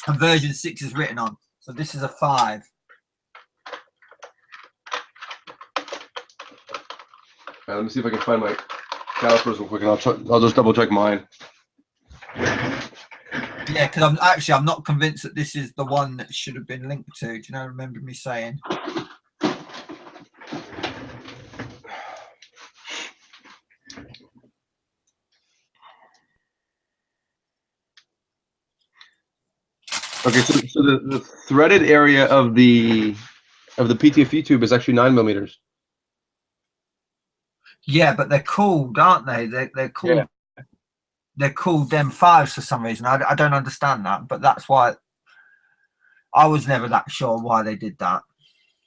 and version 6 is written on. So this is a 5. Let me see if I can find my calipers real quick, and I'll just double check mine. Yeah, because I'm not convinced that this is the one that should have been linked to. Do you know? Remember me saying? Okay, so the threaded area of the PTFE tube is actually 9 millimeters. Yeah, but they're cooled, aren't they? They're cooled. Yeah. They're called M5s for some reason. I don't understand that, but that's why I was never that sure why they did that.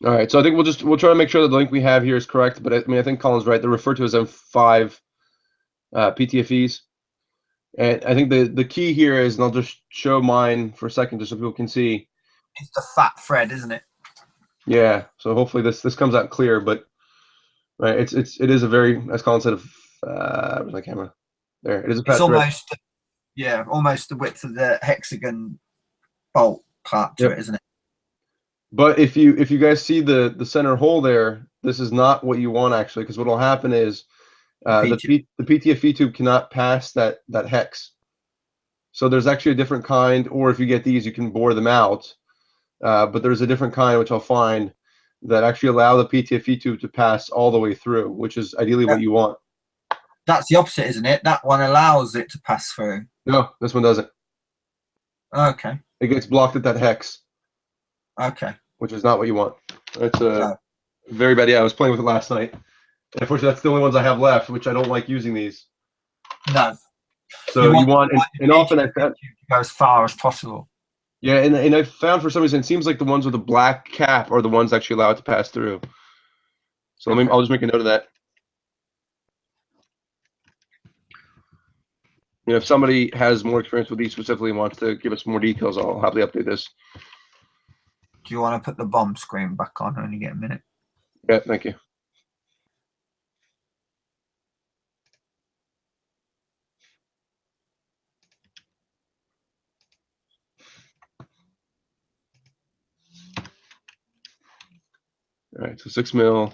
All right, so I think we'll try to make sure that the link we have here is correct. But I mean, I think Colin's right. They're referred to as M5 PTFEs, and I think the key here is, and I'll just show mine for a second just so people can see. It's the fat thread, isn't it? Yeah. So hopefully this comes out clear, but right, it is a very, as Colin said, where's my camera? There, it is a fat thread. Almost, yeah, almost the width of the hexagon bolt part to it, isn't it? But if you guys see the center hole there, this is not what you want actually, because what will happen is the PTFE tube cannot pass that hex. So there's actually a different kind, or if you get these, you can bore them out. But there's a different kind, which I'll find, that actually allow the PTFE tube to pass all the way through, which is ideally what you want. That's the opposite, isn't it? That one allows it to pass through. No, this one doesn't. Okay. It gets blocked at that hex. Okay. Which is not what you want. It's a very bad. Yeah, I was playing with it last night. And unfortunately, that's the only ones I have left, which I don't like using these. No. So you want and often I to found go as far as possible. Yeah, and I found for some reason it seems like the ones with the black cap are the ones actually allowed to pass through. So I'll just make a note of that. You know, if somebody has more experience with these specifically and wants to give us more details, I'll happily update this. Do you want to put the BOM screen back on? Only get a minute. Yeah, thank you. All right, so 6 mil.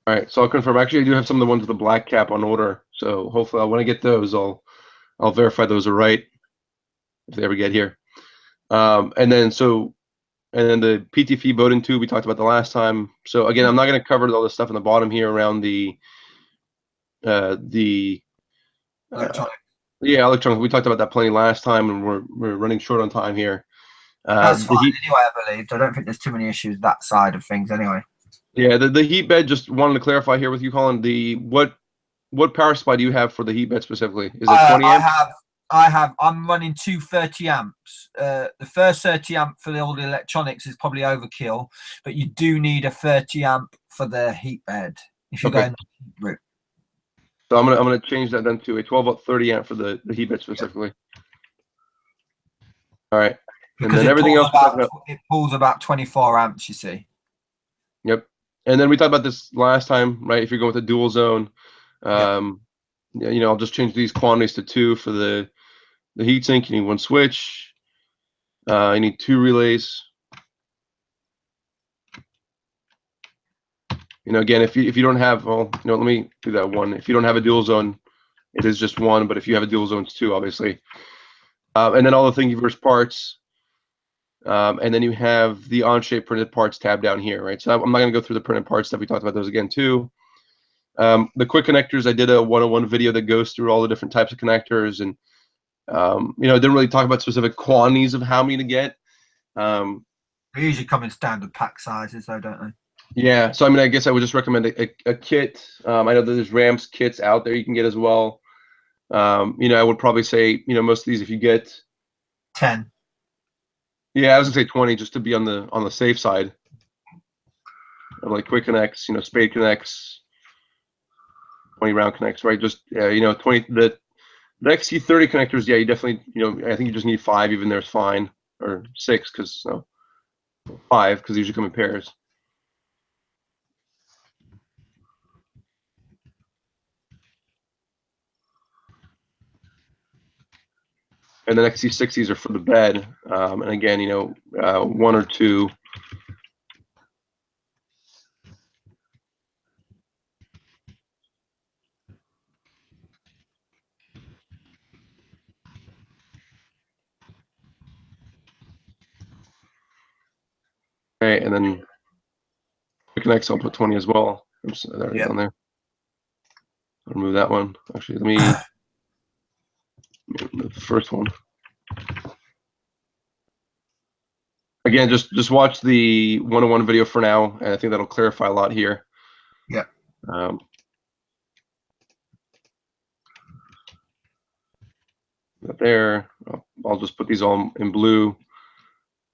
All right, so I'll confirm. Actually, I do have some of the ones with the black cap on order. So hopefully, when I get those, I'll verify those are right if they ever get here. And then the PTFE Bowden tube we talked about the last time. So again, I'm not going to cover all the stuff in the bottom here around the Electronic. Yeah, electronic. We talked about that plenty last time, and we're running short on time here. That's fine anyway, I believe. I don't think there's too many issues that side of things anyway. Yeah, the heat bed, just wanted to clarify here with you, Colin, what power supply do you have for the heat bed specifically? Is it 20 amps? I'm running two 30 amps. The first 30 amp for all the electronics is probably overkill, but you do need a 30 amp for the heat bed if you're going the heat route. So I'm gonna change that then to a 12 volt 30 amp for the heat bed specifically. All right. Because and then everything else it pulls about 24 amps, you see. Yep. And then we talked about this last time, right? If you're going with a dual zone, you know, I'll just change these quantities to 2 for the heatsink. You need 1 switch. You need 2 relays. You know, again, if you don't have, well, you know, let me do that one. If you don't have a dual zone, it is just 1. But if you have a dual zone, it's 2, obviously. And then all the thingiverse parts. And then you have the on-shape printed parts tab down here, right? So I'm not going to go through the printed parts stuff. We talked about those again too. The quick connectors, I did a 101 video that goes through all the different types of connectors, and you know, didn't really talk about specific quantities of how many to get. They usually come in standard pack sizes, though, don't they? Yeah. So I mean, I guess I would just recommend a kit. I know that there's Rams kits out there you can get as well. You know, I would probably say, you know, most of these, if you get 10. Yeah, I was gonna say 20 just to be on the safe side. Like quick connects, you know, spade connects, 20 round connects, right? Just you know, 20 the XT30 connectors. Yeah, you definitely, you know, I think you just need 5. Even there's fine, or 6 because 5 because they usually come in pairs. And the XT60s are for the bed, and again, you know, 1 or 2. Okay, and then quick connects, I'll put 20 as well. Oops, there it is on there. I'll remove that one. Actually, let me remove the first one. Again, just watch the 101 video for now, and I think that'll clarify a lot here. Yeah. There, I'll just put these all in blue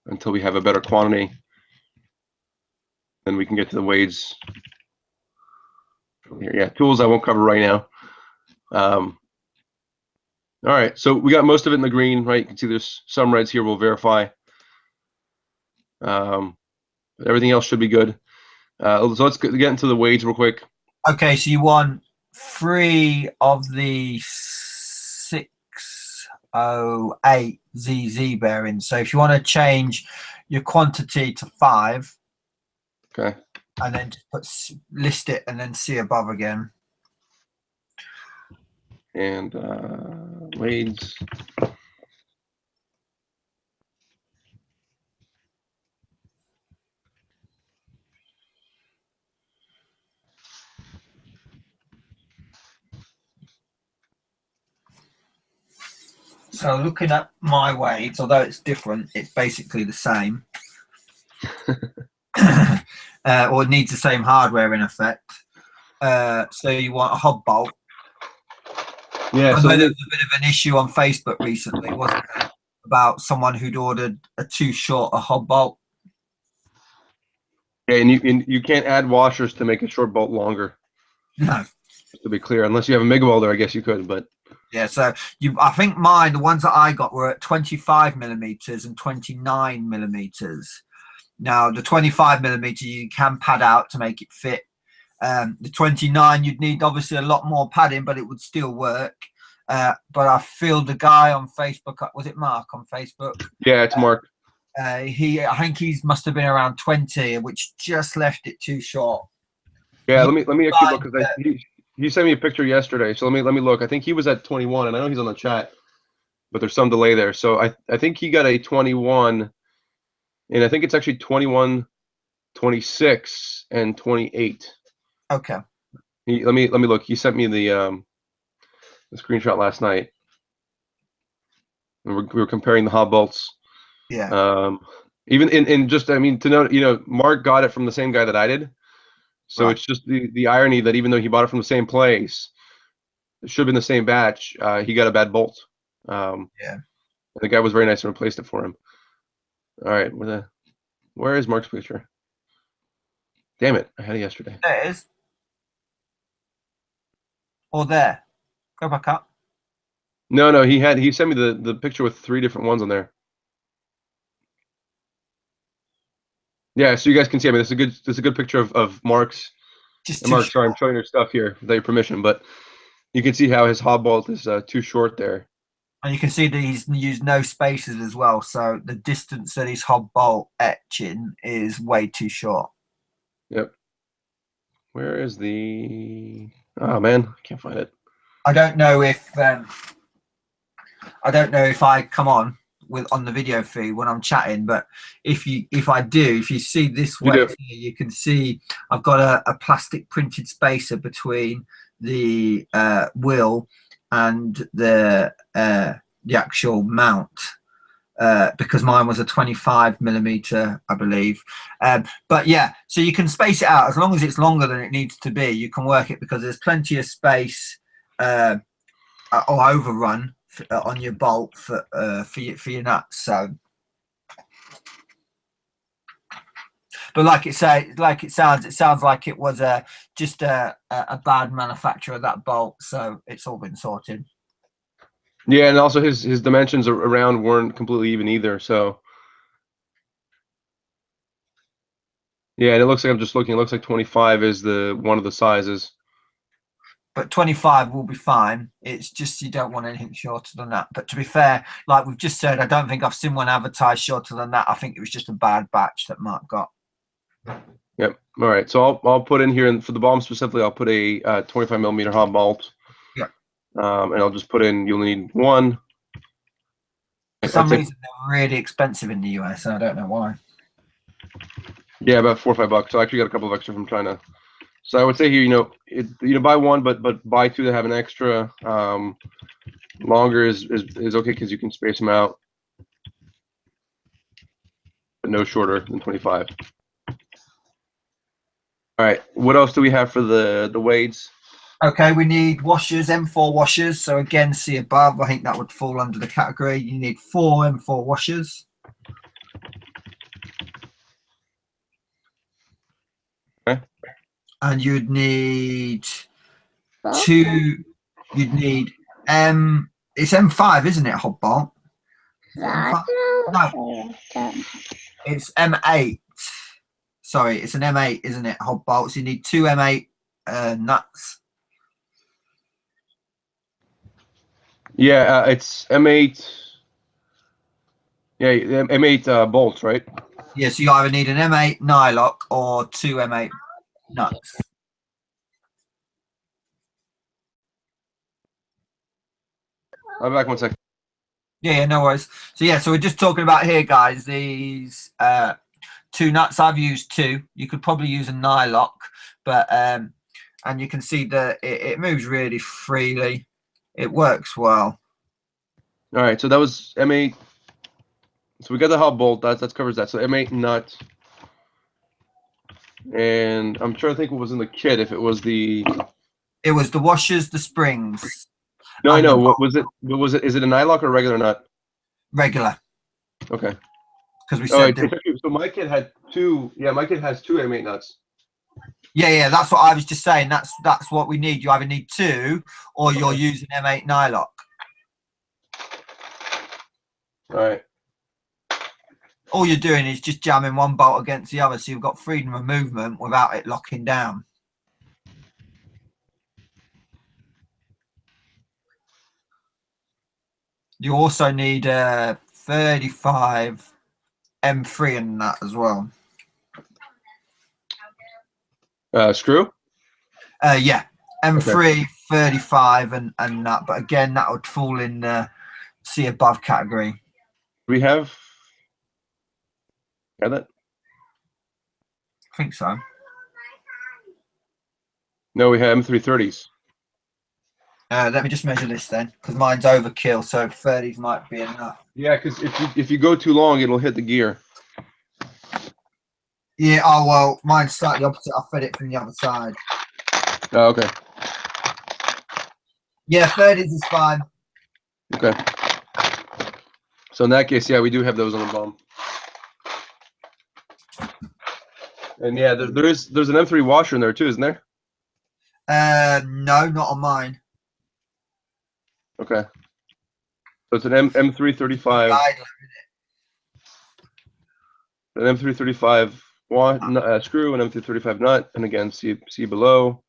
until we have a better quantity. Then we can get to the weights. Here. Yeah, tools I won't cover right now. All right, so we got most of it in the green, right? You can see there's some reds here. We'll verify. But everything else should be good. So let's get into the weights real quick. Okay, so you want 3 of the 608 ZZ bearings. So if you want to change your quantity to 5, Okay. and then just list it and then see above again. And weights. So looking at my weights, although it's different, it's basically the same. Or it needs the same hardware in effect. So you want a hob bolt. Yeah, I so know there was a bit of an issue on Facebook recently, wasn't there, about someone who'd ordered a too short a hob bolt. yeah, and you can't add washers to make a short bolt longer. No. Just to be clear, unless you have a MIG welder, I guess you could, but Yeah, so I think the ones that I got were at 25 millimeters and 29 millimeters. Now the 25 millimeter you can pad out to make it fit. The 29 you'd need obviously a lot more padding, but it would still work. But I feel the guy on Facebook, was it Mark on Facebook? yeah, it's Mark. I think he must have been around 20, which just left it too short. Yeah, let me actually look, because he sent me a picture yesterday. So let me look. I think he was at 21, and I know he's on the chat, but there's some delay there. So I think he got a 21, and I think it's actually 21, 26, and 28. Okay. Let me look. He sent me the screenshot last night. And we were comparing the hob bolts. Yeah. Even in just, I mean, to know, Mark got it from the same guy that I did. So Right. it's just the irony that even though he bought it from the same place, it should have been the same batch, he got a bad bolt. Yeah. The guy was very nice and replaced it for him. All right, where is Mark's picture? Damn it, I had it yesterday. There it is. Or there. Go back up. No, he sent me the picture with 3 different ones on there. Yeah, so you guys can see. I mean, this is a good picture of Mark's. Just And Mark, sorry, I'm showing your stuff here without your permission, but you can see how his hob bolt is too short there. And you can see that he's used no spacers as well. So the distance that he's hob bolt etching is way too short. Yep. Where is the? Oh man, I can't find it. I don't know if I come on the video feed when I'm chatting, but if you see this way here, you can see I've got a plastic printed spacer between the wheel and the actual mount, because mine was a 25 millimeter, I believe. But yeah, so you can space it out as long as it's longer than it needs to be. You can work it because there's plenty of space or overrun on your bolt for your nuts. So, but like it sounds like it was just a bad manufacture of that bolt. So it's all been sorted. Yeah, and also his dimensions around weren't completely even either. So yeah, and it looks like, I'm just looking. It looks like 25 is one of the sizes. But 25 will be fine. It's just you don't want anything shorter than that. But to be fair, like we've just said, I don't think I've seen one advertised shorter than that. I think it was just a bad batch that Mark got. Yep. All right. So I'll put in here, and for the BOM specifically, I'll put a 25 millimeter hob bolt. Yeah. And I'll just put in. You'll need one. For some reason, they're really expensive in the US, and I don't know why. Yeah, about $4 or $5. So I actually got a couple of extra from China. So I would say here, buy one, but buy 2 that have an extra. Longer is okay because you can space them out, but no shorter than 25. All right. What else do we have for the weights? Okay, we need washers, M4 washers. So again, see above. I think that would fall under the category. You need 4 M4 washers. Okay. And you'd need 2. You'd need It's M5, isn't it? Hob bolt. No, it's M8. sorry, it's an M8, isn't it? Hub bolts. You need 2 M8 nuts. Yeah, it's M8. Yeah, M8 bolts, right? Yeah, so you either need an M8 nylock or 2 M8 nuts. I'll be back 1 second. Yeah, no worries. So yeah, so we're just talking about here, guys, these 2 nuts. I've used 2. You could probably use a nylock, but and you can see that it moves really freely. It works well. All right, so that was M8. So we got the hub bolt. That covers that. So M8 nut. And I'm trying to think what was in the kit. If it was the. It was the washers, the springs. No, I know. What was it? What was it? Is it a nylock or a regular nut? Regular. Okay. Because we said. So my kit had 2. Yeah, my kit has 2 M8 nuts. Yeah, that's what I was just saying. That's what we need. You either need 2 or you're using M8 nylock. All right. All you're doing is just jamming one bolt against the other, so you've got freedom of movement without it locking down. You also need a 35 M3 in that as well. Screw? Yeah, M3, okay. 35 and that. But again, that would fall in the see above category. We have that? I think so. No, we have M330s. Let me just measure this then, because mine's overkill, so 30s might be enough. Yeah, because if you go too long, it'll hit the gear. Yeah, oh well, mine's slightly opposite. I fed it from the other side. Oh, okay. Yeah, 30s is fine. Okay. So in that case, yeah, we do have those on the BOM. And yeah, there's an M3 washer in there too, isn't there? No, not on mine. Okay. So it's an M335. An M335 screw, an M335 nut, and again, see below.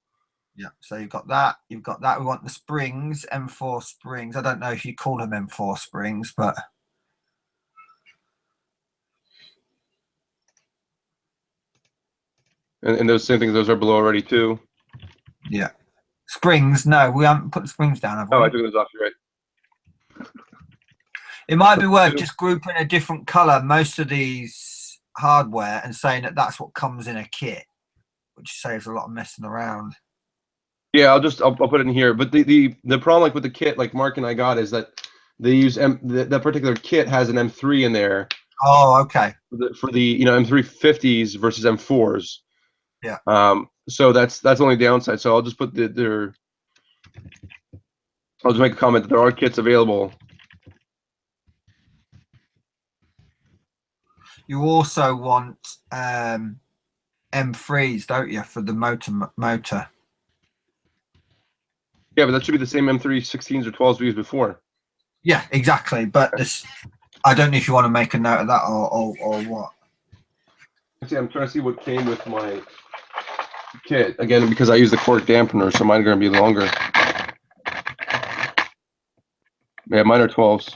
Yeah, so you've got that. You've got that. We want the springs, M4 springs. I don't know if you call them M4 springs, but and those same things, those are below already too. Yeah. Springs, no, we haven't put the springs down, have we? Oh, I took those off, you're right. It might be worth just grouping a different color most of these hardware and saying that that's what comes in a kit, which saves a lot of messing around. Yeah, I'll put it in here. But the problem, like with the kit, like Mark and I got, is that they use that particular kit has an M3 in there. Oh, okay. For the M350s versus M4s. Yeah. So that's the only downside. So I'll just put I'll just make a comment that there are kits available. You also want M3s, don't you, for the motor? Yeah, but that should be the same M3 16s or 12s we used before. Yeah, exactly. But this, I don't know if you want to make a note of that or what. See, I'm trying to see what came with my kit again because I use the cork dampener, so mine are going to be longer. Yeah, mine are 12s.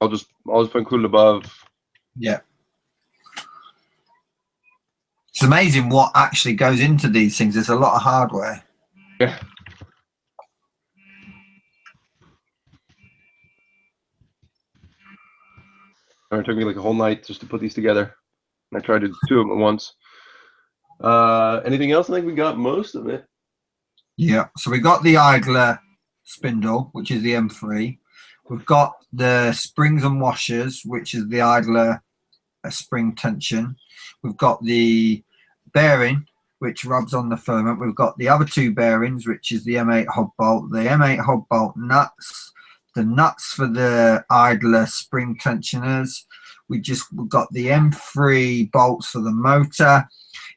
I'll just include it above. Yeah. It's amazing what actually goes into these things. There's a lot of hardware. Yeah. It took me like a whole night just to put these together. And I tried to do 2 of them at once. Anything else? I think we got most of it. Yeah. So we got the idler spindle, which is the M3. We've got the springs and washers, which is the idler spring tension. We've got the bearing, which rubs on the filament. We've got the other 2 bearings, which is the M8 hub bolt, the M8 hub bolt nuts, the nuts for the idler spring tensioners. We've got the M3 bolts for the motor.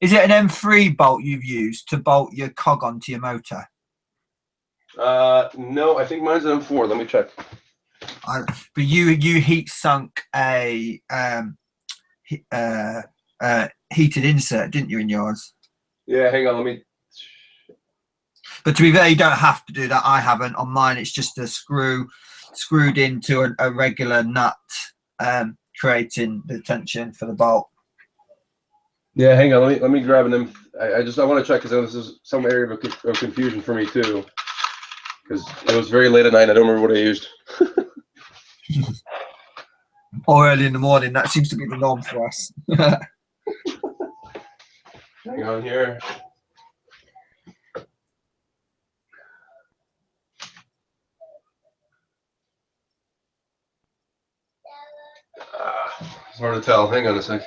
Is it an M3 bolt you've used to bolt your cog onto your motor? No, I think mine's an M4. Let me check. But you heat sunk a heated insert, didn't you, in yours? Yeah, hang on, let me. But to be fair, you don't have to do that. I haven't on mine. It's just a screw screwed into a regular nut, creating the tension for the bolt. Yeah, hang on. Let me grab an. I want to check because this is some area of confusion for me too. Because it was very late at night. I don't remember what I used. Or early in the morning. That seems to be the norm for us. Hang on here. It's hard to tell. Hang on a sec.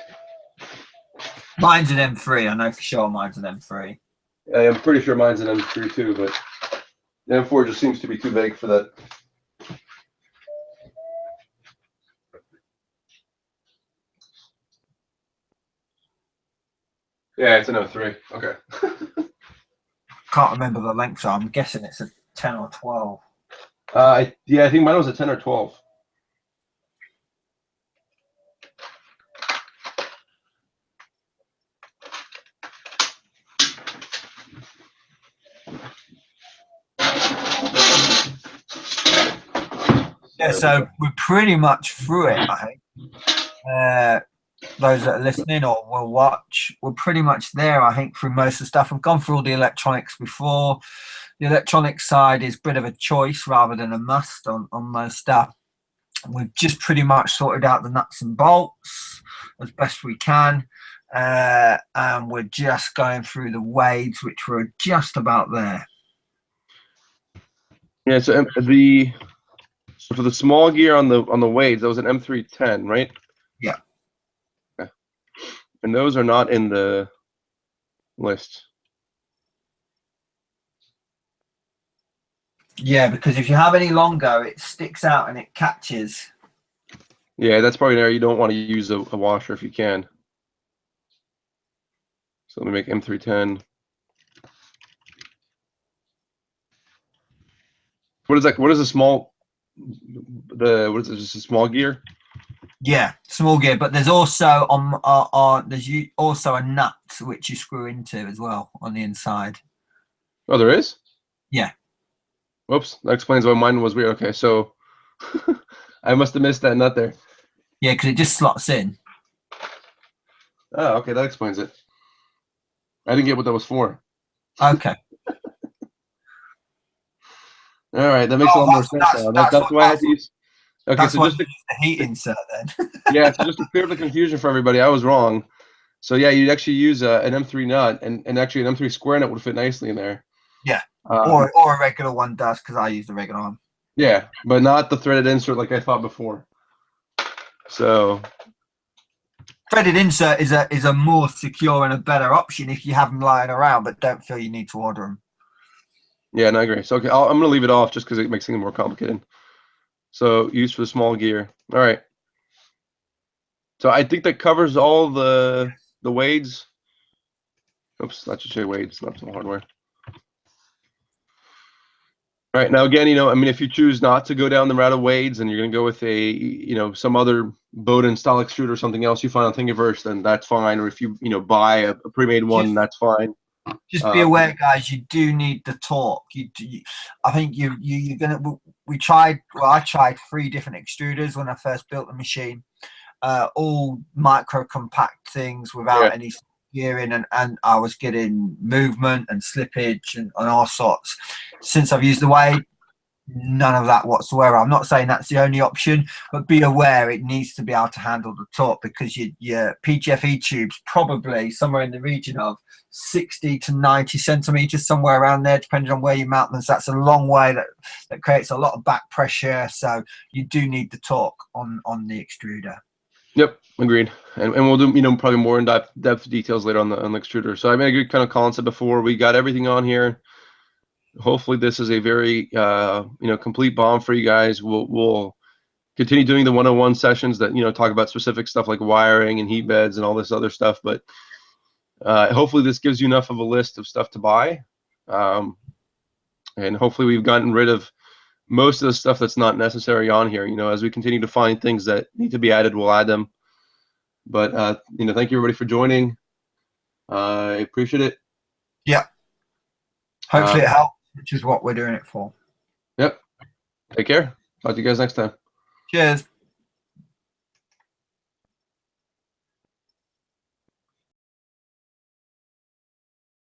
Mine's an M3. I know for sure mine's an M3. I'm pretty sure mine's an M3 too, but the M4 just seems to be too vague for that. Yeah, it's an M3. Okay. Can't remember the length, so I'm guessing it's a 10 or 12. Yeah, I think mine was a 10 or 12. Yeah, so we're pretty much through it, I think. Those that are listening or will watch, we're pretty much there, I think, through most of the stuff. I've gone through all the electronics before. The electronic side is a bit of a choice rather than a must on most stuff. We've just pretty much sorted out the nuts and bolts as best we can. And we're just going through the wades, which were just about there. Yeah, so for the small gear on the wades, that was an M310, right? Yeah. Okay. And those are not in the list. Yeah, because if you have any longer, it sticks out and it catches. Yeah, that's probably an area you don't want to use a washer if you can. So let me make M310. What is that? What is a small? What is it? Just a small gear? Yeah, small gear. But there's also there's also a nut which you screw into as well on the inside. Oh, there is? Yeah. Whoops, that explains why mine was weird. Okay, so I must have missed that nut there. Yeah, because it just slots in. Oh, okay, that explains it. I didn't get what that was for. Okay. All right, that makes a lot more sense now. That's why I had to use. Okay, so just to, the heat insert then. yeah, so just to clear up the confusion for everybody, I was wrong. So yeah, you'd actually use an M3 nut, and actually an M3 square nut would fit nicely in there. Yeah, or a regular one does, because I use the regular one. Yeah, but not the threaded insert like I thought before. So threaded insert is a more secure and a better option if you have them lying around, but don't feel you need to order them. yeah, no, I agree. So okay, I'm gonna leave it off just because it makes things more complicated. So used for the small gear. All right. So I think that covers all the wades. Oops, that should say wades, not some hardware. All right, now again, I mean, if you choose not to go down the route of wades and you're going to go with a, some other Bowden style extruder or something else you find on Thingiverse, then that's fine. Or if you, buy a pre-made one, that's fine. Just be aware, guys. You do need the torque. I think you're gonna. I tried 3 different extruders when I first built the machine, all micro compact things without any gearing, and I was getting movement and slippage and all sorts. Since I've used the wade, none of that whatsoever. I'm not saying that's the only option, but be aware it needs to be able to handle the torque, because your PGFE tube's probably somewhere in the region of 60 to 90 centimeters, somewhere around there, depending on where you mount them. So that's a long way that creates a lot of back pressure. So you do need the torque on the extruder. Yep, agreed. And we'll do probably more in depth details later on the extruder. So I made a good kind of concept before. We got everything on here. Hopefully this is a very complete BOM for you guys. We'll continue doing the 101 sessions that talk about specific stuff like wiring and heat beds and all this other stuff. But hopefully this gives you enough of a list of stuff to buy. and hopefully we've gotten rid of most of the stuff that's not necessary on here. You know, as we continue to find things that need to be added, we'll add them. But you know, thank you everybody for joining. I appreciate it. Yeah. Hopefully it helps, which is what we're doing it for. Yep. Take care. Talk to you guys next time. Cheers.